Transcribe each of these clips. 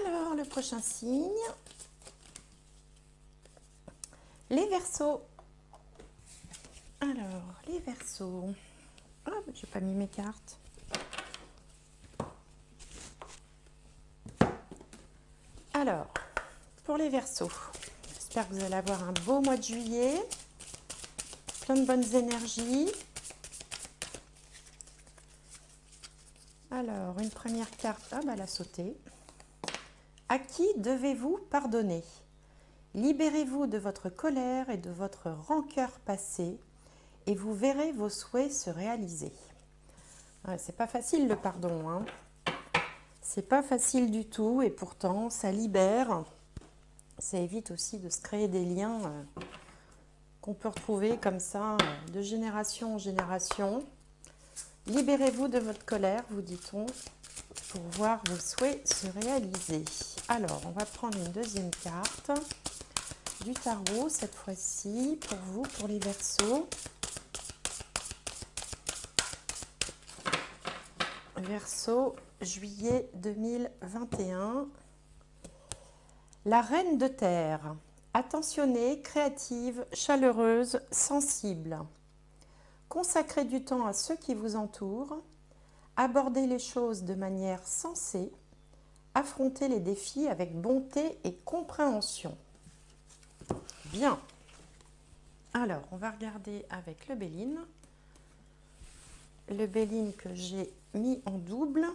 Alors, le prochain signe, les Verseaux. Alors, les Verseaux. Ah, j'ai pas mis mes cartes. Alors, pour les Verseaux, j'espère que vous allez avoir un beau mois de juillet. Plein de bonnes énergies. Alors, une première carte, ah bah elle a sauté. À qui devez-vous pardonner? Libérez-vous de votre colère et de votre rancœur passée et vous verrez vos souhaits se réaliser. Ouais, c'est pas facile le pardon, hein. C'est pas facile du tout et pourtant ça libère. Ça évite aussi de se créer des liens qu'on peut retrouver comme ça de génération en génération. Libérez-vous de votre colère, vous dit-on, pour voir vos souhaits se réaliser. Alors, on va prendre une deuxième carte du tarot, cette fois-ci, pour vous, pour les Verseaux. Verseau, juillet 2021. La reine de terre, attentionnée, créative, chaleureuse, sensible. Consacrez du temps à ceux qui vous entourent. Abordez les choses de manière sensée. Affrontez les défis avec bonté et compréhension. Bien. Alors, on va regarder avec le Béline. Le Béline que j'ai mis en double.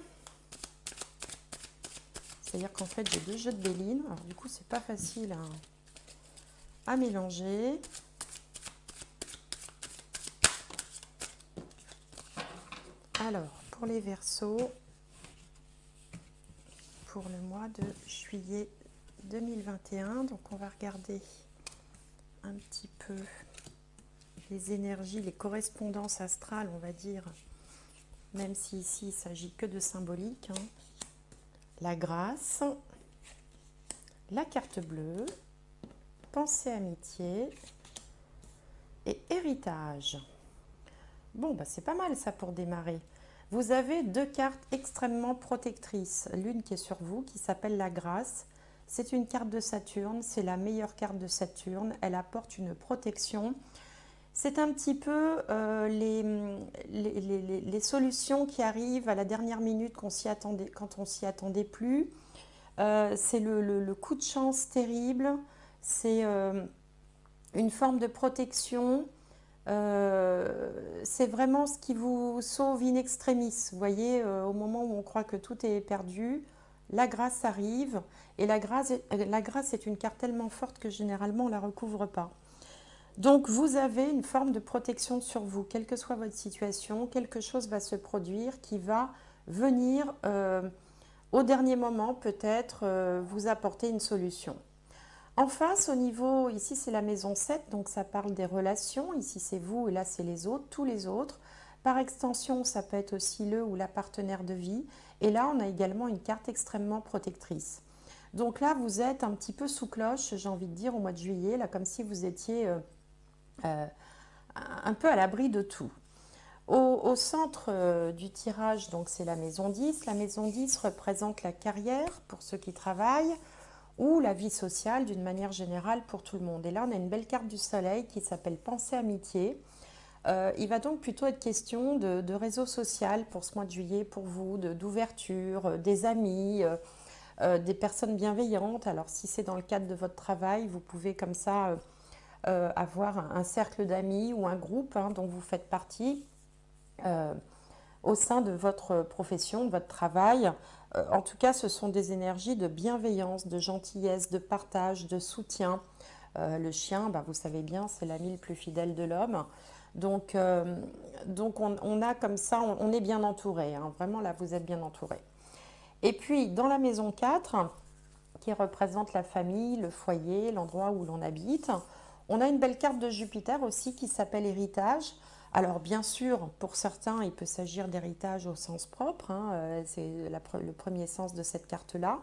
C'est-à-dire qu'en fait, j'ai deux jeux de Béline. Alors, du coup, c'est pas facile à mélanger. Alors, pour les Verseaux, pour le mois de juillet 2021, donc on va regarder un petit peu les énergies, les correspondances astrales, on va dire, même si ici il s'agit que de symbolique. Hein. La grâce, la carte bleue, pensée amitié et héritage. Bon, bah c'est pas mal ça pour démarrer. Vous avez deux cartes extrêmement protectrices. L'une qui est sur vous, qui s'appelle la grâce. C'est une carte de Saturne, c'est la meilleure carte de Saturne. Elle apporte une protection. C'est un petit peu les solutions qui arrivent à la dernière minute quand on s'y attendait plus. C'est le coup de chance terrible. C'est une forme de protection. C'est vraiment ce qui vous sauve in extremis. Vous voyez, au moment où on croit que tout est perdu, la grâce arrive. Et la grâce est une carte tellement forte que généralement on ne la recouvre pas. Donc vous avez une forme de protection sur vous, quelle que soit votre situation, quelque chose va se produire qui va venir au dernier moment peut-être vous apporter une solution. En face, au niveau, ici c'est la maison 7, donc ça parle des relations, ici c'est vous et là c'est les autres, tous les autres. Par extension, ça peut être aussi le ou la partenaire de vie. Et là, on a également une carte extrêmement protectrice. Donc là, vous êtes un petit peu sous cloche, j'ai envie de dire, au mois de juillet, là, comme si vous étiez un peu à l'abri de tout. Au centre du tirage, donc c'est la maison 10. La maison 10 représente la carrière pour ceux qui travaillent, ou la vie sociale d'une manière générale pour tout le monde. Et là, on a une belle carte du soleil qui s'appelle Pensée Amitié. Il va donc plutôt être question de réseau social pour ce mois de juillet, pour vous, d'ouverture, des amis, des personnes bienveillantes. Alors, si c'est dans le cadre de votre travail, vous pouvez comme ça avoir un cercle d'amis ou un groupe dont vous faites partie au sein de votre profession, de votre travail. En tout cas, ce sont des énergies de bienveillance, de gentillesse, de partage, de soutien. Le chien, bah, vous savez bien, c'est l'ami le plus fidèle de l'homme. Donc on a comme ça, on est bien entouré. Hein. Vraiment, là, vous êtes bien entouré. Et puis, dans la maison 4, qui représente la famille, le foyer, l'endroit où l'on habite, on a une belle carte de Jupiter aussi qui s'appelle héritage. Alors bien sûr, pour certains, il peut s'agir d'héritage au sens propre, hein, c'est le premier sens de cette carte-là.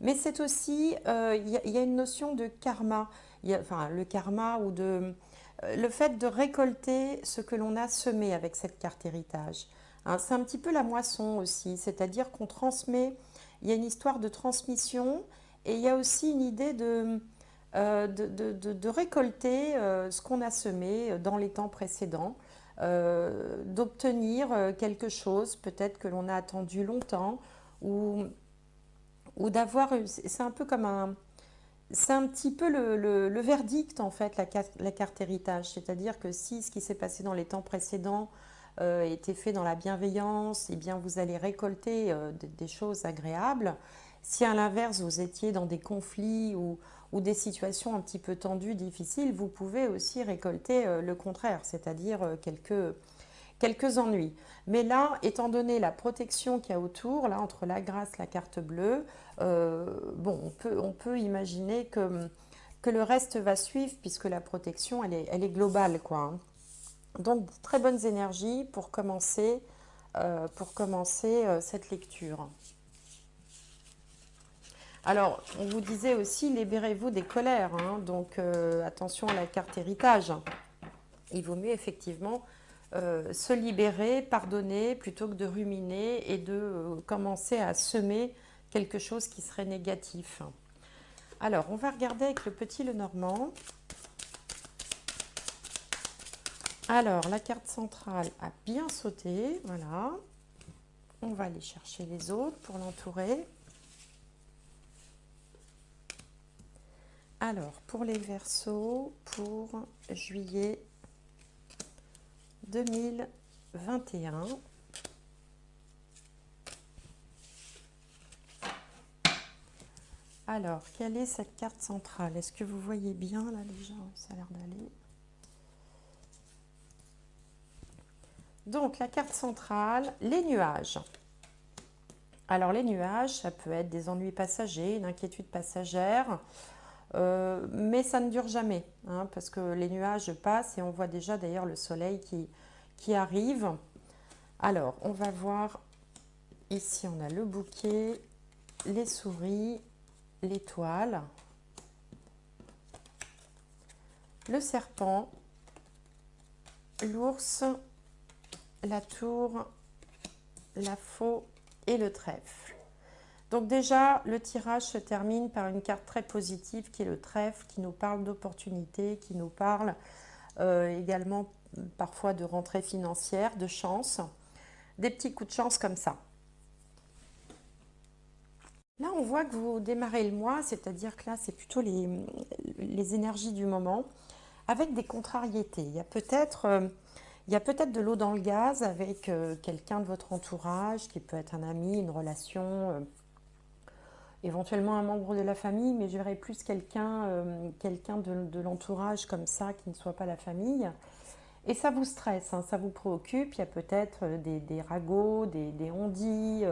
Mais c'est aussi, il y a une notion de karma, enfin le karma ou le fait de récolter ce que l'on a semé avec cette carte héritage. Hein, c'est un petit peu la moisson aussi, c'est-à-dire qu'on transmet il y a une histoire de transmission et il y a aussi une idée de récolter ce qu'on a semé dans les temps précédents, d'obtenir quelque chose peut-être que l'on a attendu longtemps ou, ou d'avoir, c'est un peu comme c'est un petit peu le verdict en fait, la carte héritage, c'est-à-dire que si ce qui s'est passé dans les temps précédents était fait dans la bienveillance, eh bien vous allez récolter des choses agréables. Si à l'inverse vous étiez dans des conflits ou des situations un petit peu tendues, difficiles, vous pouvez aussi récolter le contraire, c'est-à-dire quelques ennuis. Mais là, étant donné la protection qu'il y a autour, là, entre la grâce, la carte bleue, bon, on peut imaginer que le reste va suivre puisque la protection, elle est globale, quoi, hein. Donc, très bonnes énergies pour commencer cette lecture. Alors, on vous disait aussi, libérez-vous des colères, hein, donc attention à la carte héritage. Il vaut mieux effectivement se libérer, pardonner, plutôt que de ruminer et de commencer à semer quelque chose qui serait négatif. Alors, on va regarder avec le petit Lenormand. Alors, la carte centrale a bien sauté, voilà. On va aller chercher les autres pour l'entourer. Alors, pour les Verseaux, pour juillet 2021. Alors, quelle est cette carte centrale? Est-ce que vous voyez bien là déjà? Ça a l'air d'aller. Donc, la carte centrale, les nuages. Alors, les nuages, ça peut être des ennuis passagers, une inquiétude passagère, mais ça ne dure jamais, hein, parce que les nuages passent et on voit déjà d'ailleurs le soleil qui arrive. Alors, on va voir, ici on a le bouquet, les souris, l'étoile, le serpent, l'ours, la tour, la faux et le trèfle. Donc déjà, le tirage se termine par une carte très positive qui est le trèfle, qui nous parle d'opportunités, qui nous parle également parfois de rentrée financière, de chance, des petits coups de chance comme ça. Là, on voit que vous démarrez le mois, c'est-à-dire que là, c'est plutôt les énergies du moment, avec des contrariétés. Il y a peut-être de l'eau dans le gaz avec quelqu'un de votre entourage, qui peut être un ami, une relation, éventuellement un membre de la famille, mais je verrais plus quelqu'un de l'entourage comme ça, qui ne soit pas la famille. Et ça vous stresse, hein, ça vous préoccupe. Il y a peut-être des ragots, des on-dit,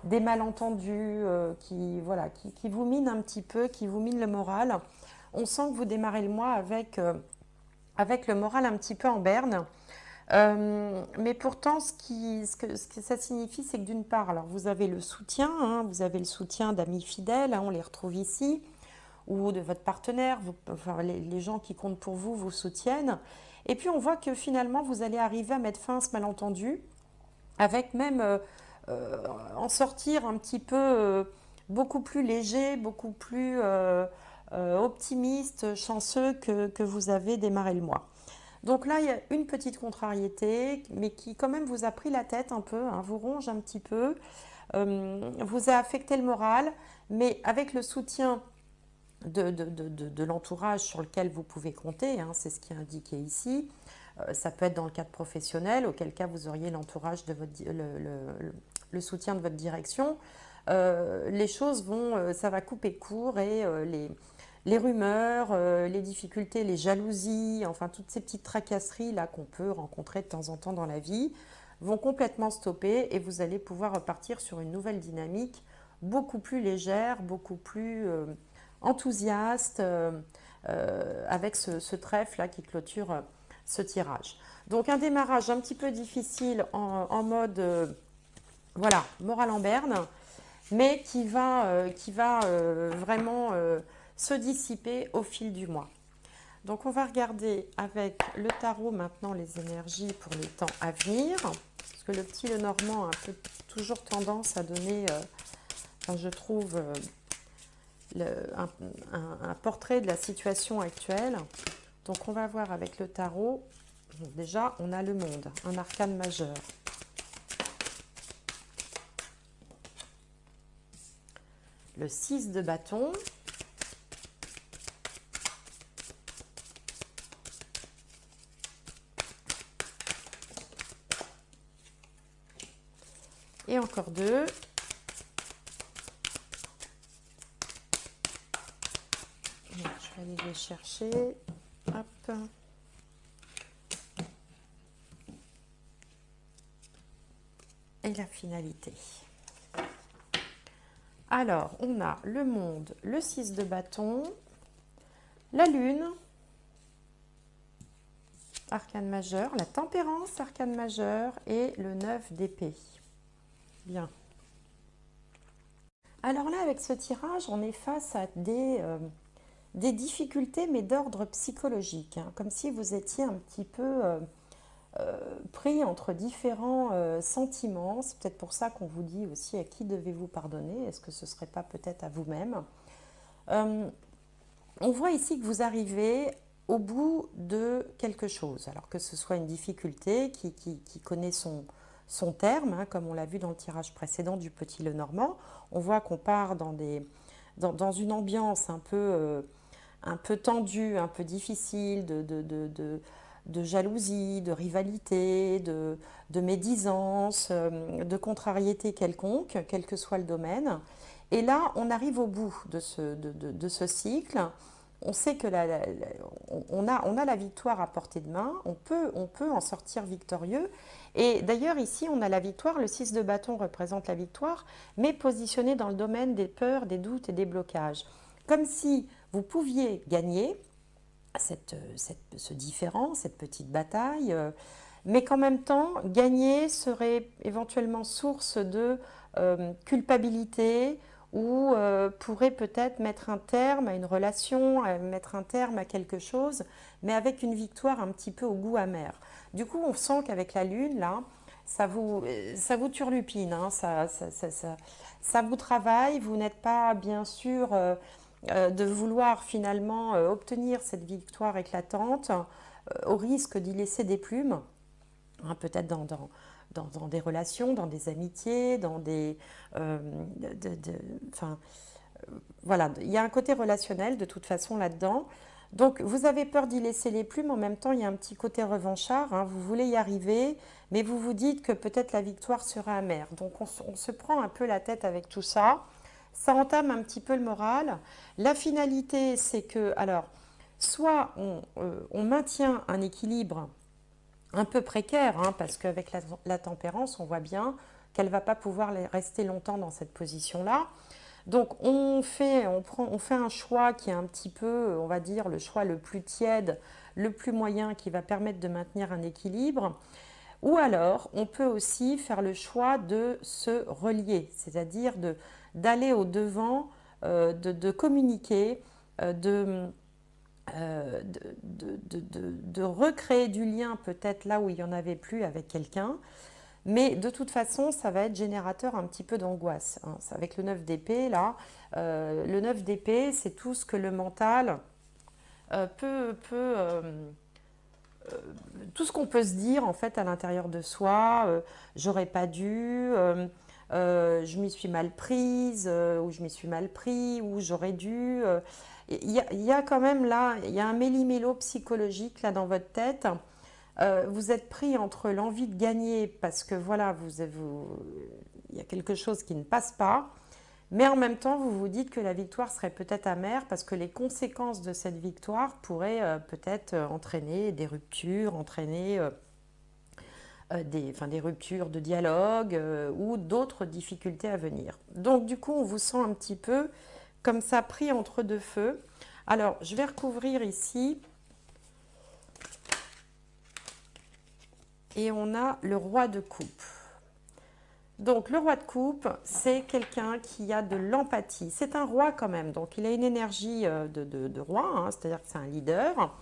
des malentendus voilà, qui vous minent un petit peu, qui vous minent le moral. On sent que vous démarrez le mois avec le moral un petit peu en berne. Mais pourtant, ce que ça signifie, c'est que d'une part, alors vous avez le soutien, hein, vous avez le soutien d'amis fidèles, hein, on les retrouve ici, ou de votre partenaire, enfin, les gens qui comptent pour vous vous soutiennent. Et puis on voit que finalement, vous allez arriver à mettre fin à ce malentendu, avec même en sortir un petit peu beaucoup plus léger, beaucoup plus optimiste, chanceux que vous avez démarré le mois. Donc là, il y a une petite contrariété, mais qui quand même vous a pris la tête un peu, hein, vous ronge un petit peu, vous a affecté le moral, mais avec le soutien de l'entourage sur lequel vous pouvez compter, hein, c'est ce qui est indiqué ici. Ça peut être dans le cadre professionnel, auquel cas vous auriez l'entourage de votre, le soutien de votre direction. Les choses vont, ça va couper court et les rumeurs, les difficultés, les jalousies, enfin toutes ces petites tracasseries là qu'on peut rencontrer de temps en temps dans la vie vont complètement stopper et vous allez pouvoir repartir sur une nouvelle dynamique beaucoup plus légère, beaucoup plus enthousiaste avec ce trèfle là qui clôture ce tirage. Donc un démarrage un petit peu difficile en mode voilà, morale en berne, mais qui va vraiment se dissiper au fil du mois. Donc on va regarder avec le tarot maintenant les énergies pour les temps à venir, parce que le petit Lenormand a un peu toujours tendance à donner Enfin, je trouve un portrait de la situation actuelle. Donc on va voir avec le tarot. Bon, déjà, on a le monde, un arcane majeur. Le 6 de bâton. Et encore deux. Je vais aller les chercher. Hop. Et la finalité. Alors, on a le monde, le 6 de bâton, la lune, arcane majeur, la tempérance, arcane majeur, et le 9 d'épée. Bien. Alors là, avec ce tirage, on est face à des difficultés, mais d'ordre psychologique, hein, comme si vous étiez un petit peu pris entre différents sentiments. C'est peut-être pour ça qu'on vous dit aussi à qui devez-vous pardonner. Est-ce que ce ne serait pas peut-être à vous-même? On voit ici que vous arrivez au bout de quelque chose, alors que ce soit une difficulté qui connaît son terme, hein, comme on l'a vu dans le tirage précédent du Petit Lenormand. On voit qu'on part dans une ambiance un peu tendue, un peu difficile, de jalousie, de rivalité, de médisance, de contrariété quelconque, quel que soit le domaine. Et là, on arrive au bout de ce cycle. On sait que on a la victoire à portée de main, on peut en sortir victorieux. Et d'ailleurs, ici, on a la victoire, le 6 de bâton représente la victoire, mais positionné dans le domaine des peurs, des doutes et des blocages. Comme si vous pouviez gagner ce différend, cette petite bataille, mais qu'en même temps, gagner serait éventuellement source de culpabilité ou pourrait peut-être mettre un terme à une relation, mettre un terme à quelque chose, mais avec une victoire un petit peu au goût amer. Du coup, on sent qu'avec la lune, là, ça vous turlupine, hein, ça vous travaille, vous n'êtes pas bien sûr de vouloir finalement obtenir cette victoire éclatante au risque d'y laisser des plumes, hein, peut-être dans des relations, dans des amitiés, dans des... enfin, voilà, il y a un côté relationnel de toute façon là-dedans. Donc vous avez peur d'y laisser les plumes, en même temps il y a un petit côté revanchard, hein, vous voulez y arriver, mais vous vous dites que peut-être la victoire sera amère. Donc on se prend un peu la tête avec tout ça, ça entame un petit peu le moral. La finalité, c'est que, alors, soit on maintient un équilibre un peu précaire, hein, parce qu'avec la tempérance, on voit bien qu'elle ne va pas pouvoir rester longtemps dans cette position-là. Donc on fait un choix qui est un petit peu, on va dire, le choix le plus tiède, le plus moyen, qui va permettre de maintenir un équilibre. Ou alors, on peut aussi faire le choix de se relier, c'est-à-dire d'aller au-devant, de communiquer, de recréer du lien peut-être là où il n'y en avait plus avec quelqu'un. Mais de toute façon, ça va être générateur un petit peu d'angoisse, hein. Avec le 9 d'épée, là, le 9 d'épée, c'est tout ce que le mental peut tout ce qu'on peut se dire en fait à l'intérieur de soi, j'aurais pas dû, je m'y suis mal prise, ou je m'y suis mal pris, ou j'aurais dû. Il y a quand même là, il y a un méli-mélo psychologique là dans votre tête. Vous êtes pris entre l'envie de gagner parce que voilà, il y a quelque chose qui ne passe pas, mais en même temps, vous vous dites que la victoire serait peut-être amère parce que les conséquences de cette victoire pourraient peut-être entraîner des ruptures, entraîner des ruptures de dialogue ou d'autres difficultés à venir. Donc du coup, on vous sent un petit peu comme ça pris entre deux feux. Alors, je vais recouvrir ici. Et on a le roi de coupe. Donc le roi de coupe, c'est quelqu'un qui a de l'empathie. C'est un roi quand même, donc il a une énergie de roi, hein, c'est-à-dire que c'est un leader,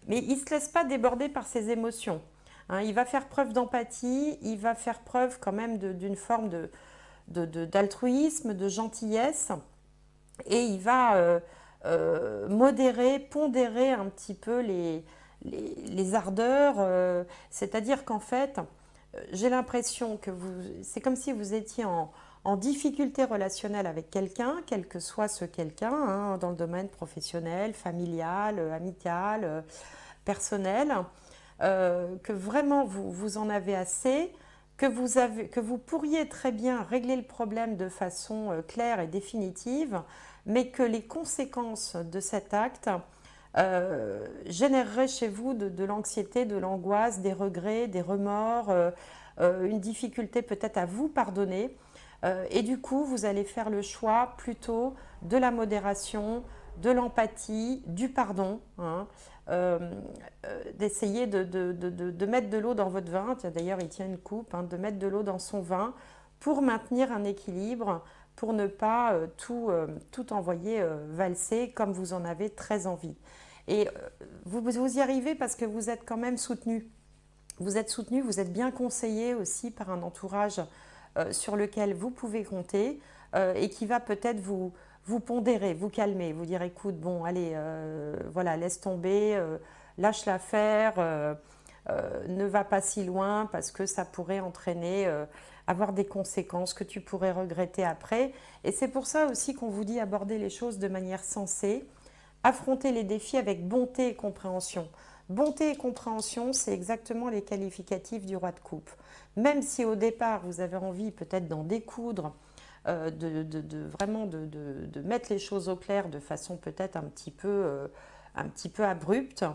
mais il ne se laisse pas déborder par ses émotions, hein. Il va faire preuve d'empathie, il va faire preuve quand même d'une forme d'altruisme, de gentillesse, et il va modérer, pondérer un petit peu les ardeurs. C'est-à-dire qu'en fait, j'ai l'impression que c'est comme si vous étiez en difficulté relationnelle avec quelqu'un, quel que soit ce quelqu'un, hein, dans le domaine professionnel, familial, amical, personnel, que vraiment vous en avez assez, que vous pourriez très bien régler le problème de façon claire et définitive, mais que les conséquences de cet acte généreraient chez vous de l'anxiété, de l'angoisse, des regrets, des remords, une difficulté peut-être à vous pardonner. Et du coup, vous allez faire le choix plutôt de la modération, de l'empathie, du pardon, hein, euh, d'essayer de mettre de l'eau dans votre vin. D'ailleurs, il tient une coupe, hein, de mettre de l'eau dans son vin pour maintenir un équilibre, pour ne pas tout envoyer valser comme vous en avez très envie. Et vous y arrivez parce que vous êtes quand même soutenu. Vous êtes soutenu, vous êtes bien conseillé aussi par un entourage sur lequel vous pouvez compter et qui va peut-être vous pondérer, vous calmer, vous dire écoute, bon, allez, voilà, laisse tomber, lâche l'affaire, ne va pas si loin parce que ça pourrait entraîner, avoir des conséquences que tu pourrais regretter après. Et c'est pour ça aussi qu'on vous dit aborder les choses de manière sensée, affronter les défis avec bonté et compréhension. Bonté et compréhension, c'est exactement les qualificatifs du roi de coupe. Même si au départ, vous avez envie peut-être d'en découdre, vraiment de mettre les choses au clair de façon peut-être un petit peu abrupte,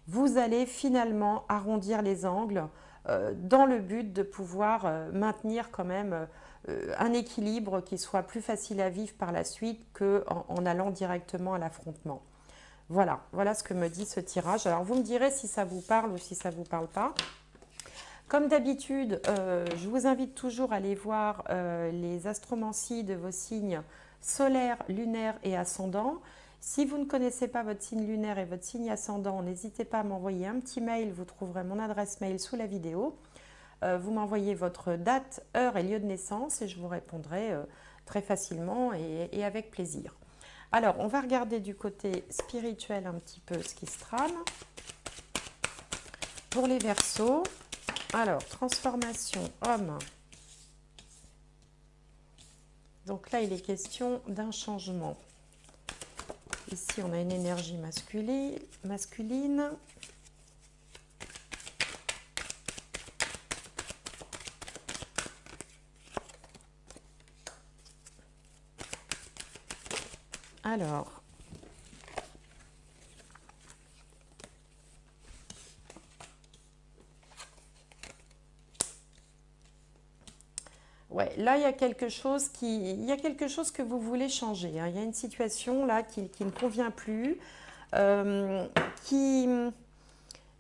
vous allez finalement arrondir les angles dans le but de pouvoir maintenir quand même un équilibre qui soit plus facile à vivre par la suite qu'en allant directement à l'affrontement. Voilà, voilà ce que me dit ce tirage. Alors vous me direz si ça vous parle ou si ça ne vous parle pas. Comme d'habitude, je vous invite toujours à aller voir les astromancies de vos signes solaires, lunaires et ascendants. Si vous ne connaissez pas votre signe lunaire et votre signe ascendant, n'hésitez pas à m'envoyer un petit mail. Vous trouverez mon adresse mail sous la vidéo. Vous m'envoyez votre date, heure et lieu de naissance et je vous répondrai très facilement et avec plaisir. Alors, on va regarder du côté spirituel un petit peu ce qui se trame. Pour les Verseaux, alors, transformation homme. Donc là, il est question d'un changement. Ici, on a une énergie masculine. Alors, ouais, là, il y a quelque chose que vous voulez changer, hein. Il y a une situation là qui ne convient plus, euh, qui,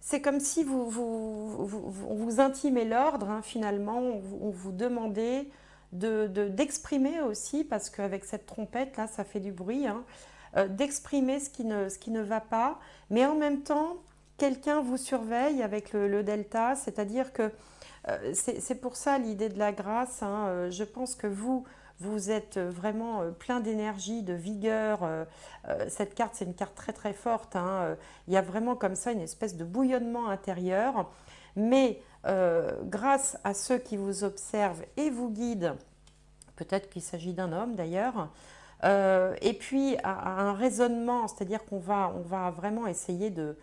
c'est comme si on vous intimez l'ordre, hein, finalement, on vous demandait d'exprimer aussi, parce qu'avec cette trompette là, ça fait du bruit, hein, d'exprimer ce qui ne va pas, mais en même temps, quelqu'un vous surveille avec le delta, c'est-à-dire que c'est pour ça l'idée de la grâce, hein. Je pense que vous êtes vraiment plein d'énergie, de vigueur. Cette carte, c'est une carte très très forte, hein. Il y a vraiment comme ça une espèce de bouillonnement intérieur. Mais grâce à ceux qui vous observent et vous guident, peut-être qu'il s'agit d'un homme d'ailleurs, et puis à un raisonnement, c'est-à-dire on va vraiment essayer de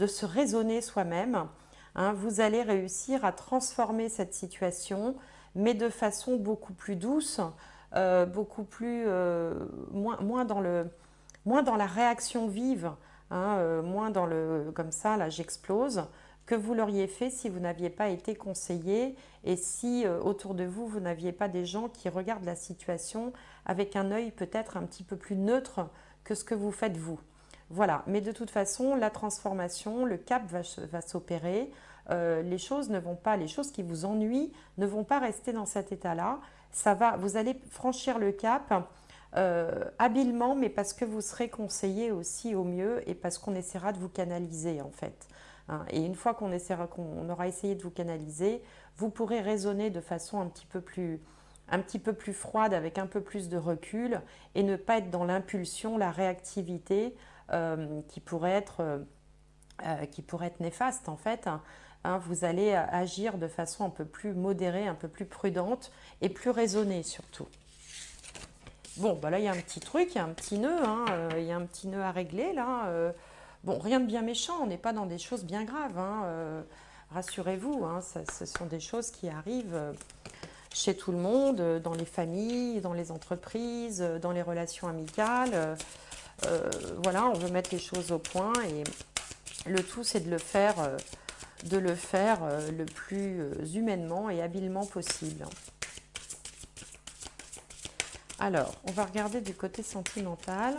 se raisonner soi-même. Hein, vous allez réussir à transformer cette situation, mais de façon beaucoup plus douce, beaucoup plus moins dans la réaction vive, hein, moins dans le comme ça, là j'explose, que vous l'auriez fait si vous n'aviez pas été conseillé et si autour de vous, vous n'aviez pas des gens qui regardent la situation avec un œil peut-être un petit peu plus neutre que ce que vous faites vous. Voilà, mais de toute façon, la transformation, le cap va s'opérer. Les choses ne vont pas, les choses qui vous ennuient ne vont pas rester dans cet état-là. Vous allez franchir le cap habilement, mais parce que vous serez conseillé aussi au mieux et parce qu'on essaiera de vous canaliser en fait. Hein. Et une fois qu'on aura essayé de vous canaliser, vous pourrez raisonner de façon un petit peu plus froide, avec un peu plus de recul, et ne pas être dans l'impulsion, la réactivité qui pourrait être néfaste en fait. Hein, vous allez agir de façon un peu plus modérée, un peu plus prudente et plus raisonnée surtout. Bon, bah là, il y a un petit truc, il y a un petit nœud, hein, il y a un petit nœud à régler, là. Bon, rien de bien méchant, on n'est pas dans des choses bien graves, hein, rassurez-vous, hein, ce sont des choses qui arrivent chez tout le monde, dans les familles, dans les entreprises, dans les relations amicales. Voilà, on veut mettre les choses au point et le tout, c'est de le faire, le plus humainement et habilement possible. Alors, on va regarder du côté sentimental.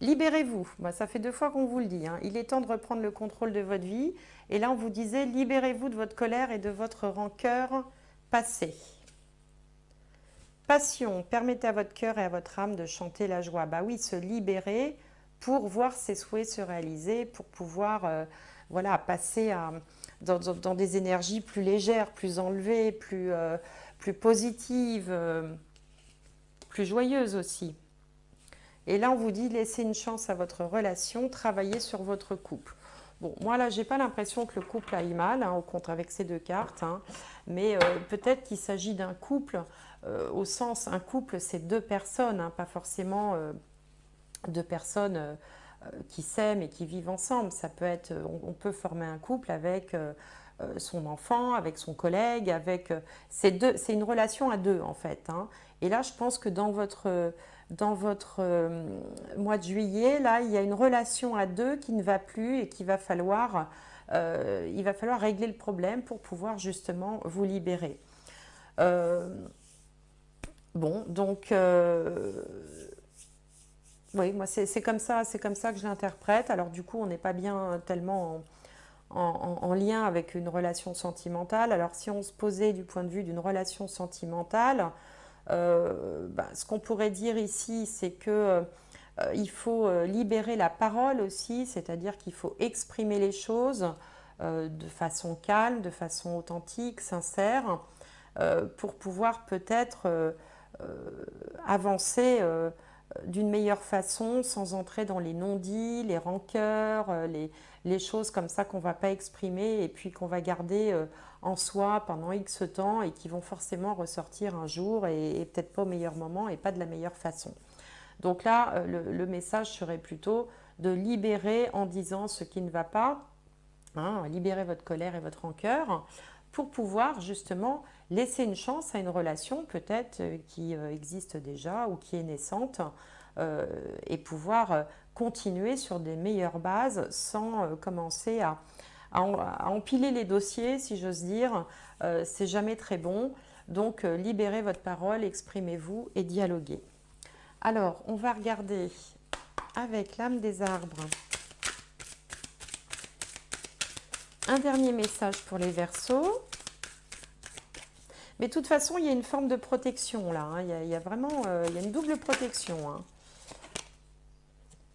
Libérez-vous. Bah, ça fait 2 fois qu'on vous le dit, hein. Il est temps de reprendre le contrôle de votre vie. Et là, on vous disait, libérez-vous de votre colère et de votre rancœur passée. Passion, permettez à votre cœur et à votre âme de chanter la joie. Bah oui, se libérer pour voir ses souhaits se réaliser, pour pouvoir voilà, passer dans des énergies plus légères, plus enlevées, plus positives, plus joyeuses aussi. Et là, on vous dit, laissez une chance à votre relation, travaillez sur votre couple. Bon, moi là, j'ai pas l'impression que le couple aille mal, hein, au contre avec ces 2 cartes, hein, mais peut-être qu'il s'agit d'un couple, au sens, un couple, c'est 2 personnes, hein, pas forcément 2 personnes qui s'aiment et qui vivent ensemble. Ça peut être, on peut former un couple avec son enfant, avec son collègue, c'est une relation à 2 en fait, hein. Et là, je pense que dans votre mois de juillet, là, il y a une relation à 2 qui ne va plus et il va falloir régler le problème pour pouvoir justement vous libérer. Bon, donc oui, moi c'est comme ça que je l'interprète. Alors du coup, on n'est pas bien tellement en lien avec une relation sentimentale. Alors si on se posait du point de vue d'une relation sentimentale, ce qu'on pourrait dire ici, c'est que il faut libérer la parole aussi, c'est-à-dire qu'il faut exprimer les choses de façon calme, de façon authentique, sincère, pour pouvoir peut-être avancer d'une meilleure façon sans entrer dans les non-dits, les rancœurs, les choses comme ça qu'on ne va pas exprimer et puis qu'on va garder en soi pendant X temps et qui vont forcément ressortir un jour et peut-être pas au meilleur moment et pas de la meilleure façon. Donc là, le message serait plutôt de libérer en disant ce qui ne va pas, hein, libérer votre colère et votre rancœur pour pouvoir justement laisser une chance à une relation peut-être qui existe déjà ou qui est naissante et pouvoir continuer sur des meilleures bases sans commencer à empiler les dossiers, si j'ose dire. C'est jamais très bon. Donc libérez votre parole, exprimez-vous et dialoguez. Alors, on va regarder avec l'âme des arbres. Un dernier message pour les Verseaux. Mais de toute façon, il y a une forme de protection là, hein. Il y a vraiment il y a une double protection, hein.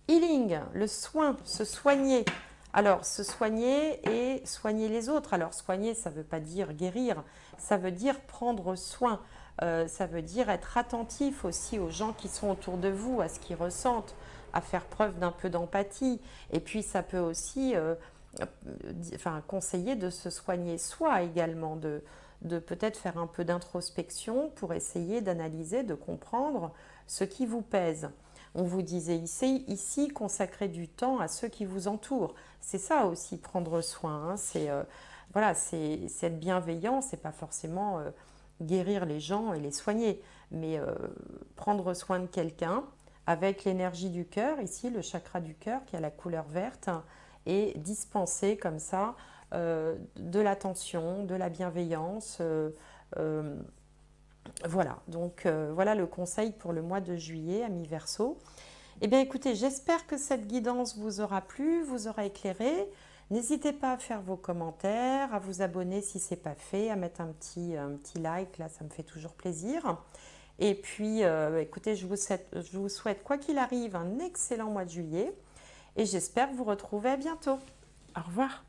Healing, le soin, se soigner. Alors, se soigner et soigner les autres. Alors, soigner, ça ne veut pas dire guérir, ça veut dire prendre soin. Ça veut dire être attentif aussi aux gens qui sont autour de vous, à ce qu'ils ressentent, à faire preuve d'un peu d'empathie. Et puis, ça peut aussi conseiller de se soigner soi également, de peut-être faire un peu d'introspection pour essayer d'analyser, de comprendre ce qui vous pèse. On vous disait ici consacrer du temps à ceux qui vous entourent. C'est ça aussi, prendre soin, hein. C'est être bienveillant, c'est pas forcément guérir les gens et les soigner, mais prendre soin de quelqu'un avec l'énergie du cœur, ici le chakra du cœur qui a la couleur verte, et dispenser comme ça de l'attention, de la bienveillance. Voilà, donc voilà le conseil pour le mois de juillet, amis Verseau. Eh bien écoutez, j'espère que cette guidance vous aura plu, vous aura éclairé. N'hésitez pas à faire vos commentaires, à vous abonner si ce n'est pas fait, à mettre un petit like, là ça me fait toujours plaisir. Et puis écoutez, je vous souhaite quoi qu'il arrive un excellent mois de juillet et j'espère vous retrouver à bientôt. Au revoir.